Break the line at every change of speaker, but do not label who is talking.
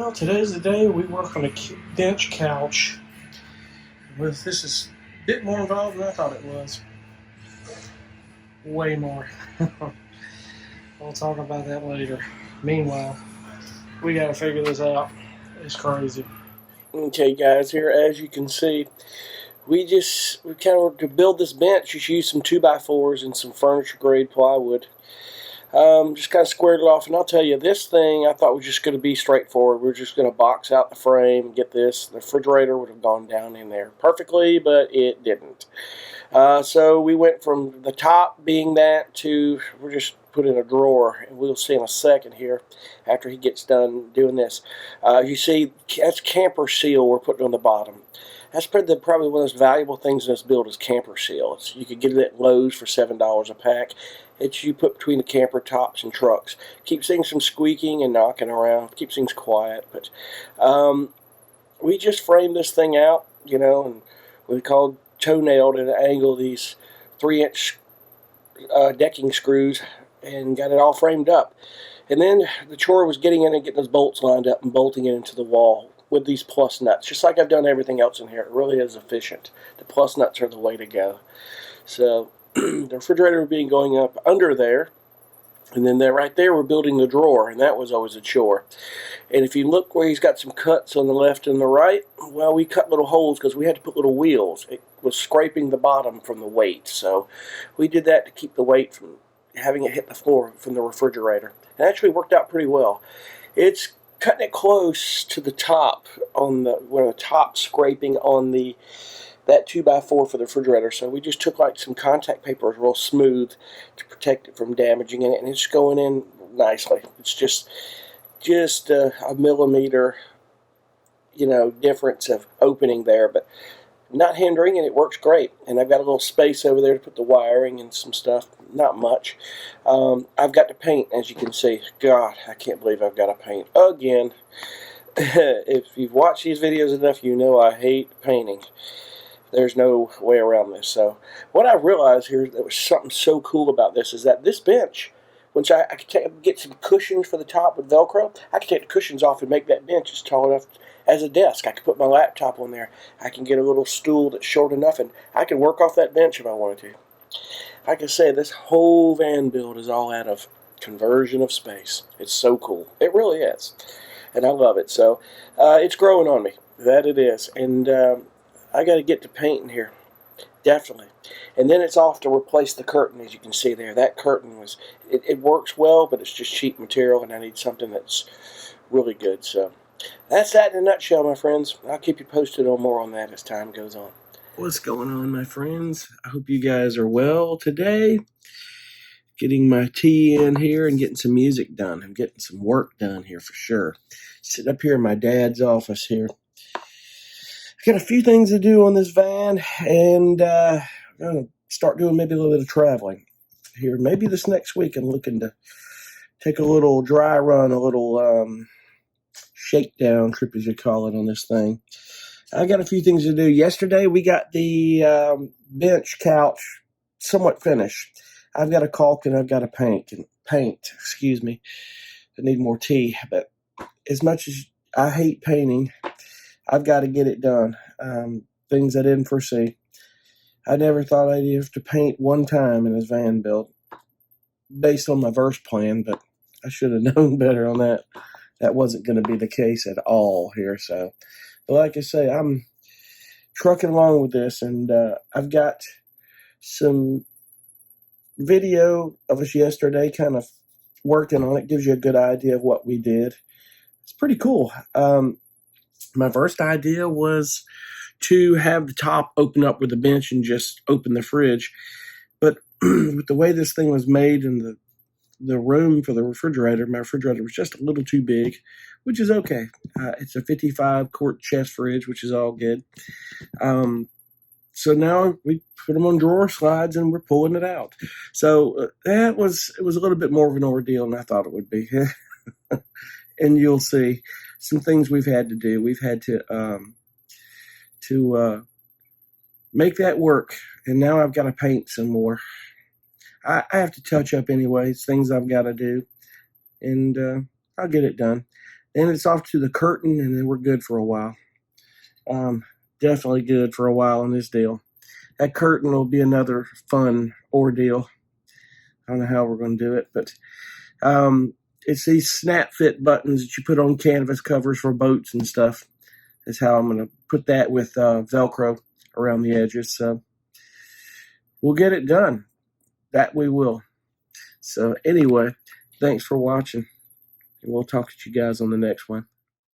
Well, today's the day we work on a bench couch. This is a bit more involved than I thought it was. Way more. We'll talk about that later. Meanwhile, we gotta figure this out. It's crazy.
Okay, guys, here as you can see, we kind of, to build this bench, just used some 2x4s and some furniture grade plywood. Just kind of squared it off, and I'll tell you, this thing I thought was just going to be straightforward. We're just going to box out the frame and get this. The refrigerator would have gone down in there perfectly, but it didn't. So we went from the top being that to, we're just put in a drawer, and we'll see in a second here after he gets done doing this. You see, that's camper seal we're putting on the bottom. That's probably one of the most valuable things in this build is camper seal. You could get it at Lowe's for $7 a pack. It's you put between the camper tops and trucks. Keeps things from squeaking and knocking around. Keeps things quiet. But we just framed this thing out, and we called toenailed at an angle these 3-inch decking screws and got it all framed up. And then the chore was getting in and getting those bolts lined up and bolting it into the wall with these plus nuts, just like I've done everything else in here. It really is efficient. The plus nuts are the way to go. So the refrigerator being going up under there, and then right there we're building the drawer, and that was always a chore. And if you look where he's got some cuts on the left and the right, well, we cut little holes because we had to put little wheels. It was scraping the bottom from the weight, so we did that to keep the weight from having it hit the floor from the refrigerator. It actually worked out pretty well. It's cutting it close to the top on where the top scraping on that 2x4 for the refrigerator. So we just took like some contact paper, real smooth, to protect it from damaging it, and it's going in nicely. It's just a millimeter, difference of opening there, but not hindering, and it works great. And I've got a little space over there to put the wiring and some stuff. Not much. I've got to paint, as you can see. God, I can't believe I've got to paint again. If you've watched these videos enough, you know I hate painting. There's no way around this. So what I realized here, that was something so cool about this, is that this bench, once I could get some cushions for the top with Velcro, I could take the cushions off and make that bench as tall enough as a desk. I could put my laptop on there. I can get a little stool that's short enough, and I can work off that bench if I wanted to. Like I say, this whole van build is all out of conversion of space. It's so cool. It really is. And I love it. So it's growing on me. That it is. And I got to get to painting here. Definitely. And then it's off to replace the curtain, as you can see there. That curtain it works well, but it's just cheap material, and I need something that's really good. So that's that in a nutshell, my friends. I'll keep you posted on more on that as time goes on. What's going on, my friends? I hope you guys are well today. Getting my tea in here and getting some music done. I'm getting some work done here for sure. Sitting up here in my dad's office here. I got a few things to do on this van, and I'm going to start doing maybe a little bit of traveling here. Maybe this next week I'm looking to take a little dry run, a little shakedown trip, as you call it, on this thing. I got a few things to do. Yesterday we got the bench couch somewhat finished. I've got to caulk and I've got to paint. Excuse me. I need more tea. But as much as I hate painting, I've got to get it done. Things I didn't foresee. I never thought I'd have to paint one time in this van build based on my verse plan, but I should have known better on that. That wasn't going to be the case at all here. So, but like I say, I'm trucking along with this, and I've got some video of us yesterday kind of working on it. Gives you a good idea of what we did. It's pretty cool. My first idea was to have the top open up with a bench and just open the fridge. But with the way this thing was made and the room for the refrigerator, my refrigerator was just a little too big, which is okay. It's a 55-quart chest fridge, which is all good. So now we put them on drawer slides and we're pulling it out. So it was a little bit more of an ordeal than I thought it would be. And you'll see some things we've had to do. We've had to make that work, and now I've got to paint some more. I have to touch up anyways, things I've got to do, and I'll get it done. and it's off to the curtain, and then we're good for a while. Definitely good for a while on this deal. That curtain will be another fun ordeal. I don't know how we're going to do it, but it's these snap fit buttons that you put on canvas covers for boats and stuff. That's how I'm going to put that with Velcro around the edges. So we'll get it done. That we will. So anyway, thanks for watching, and we'll talk to you guys on the next one.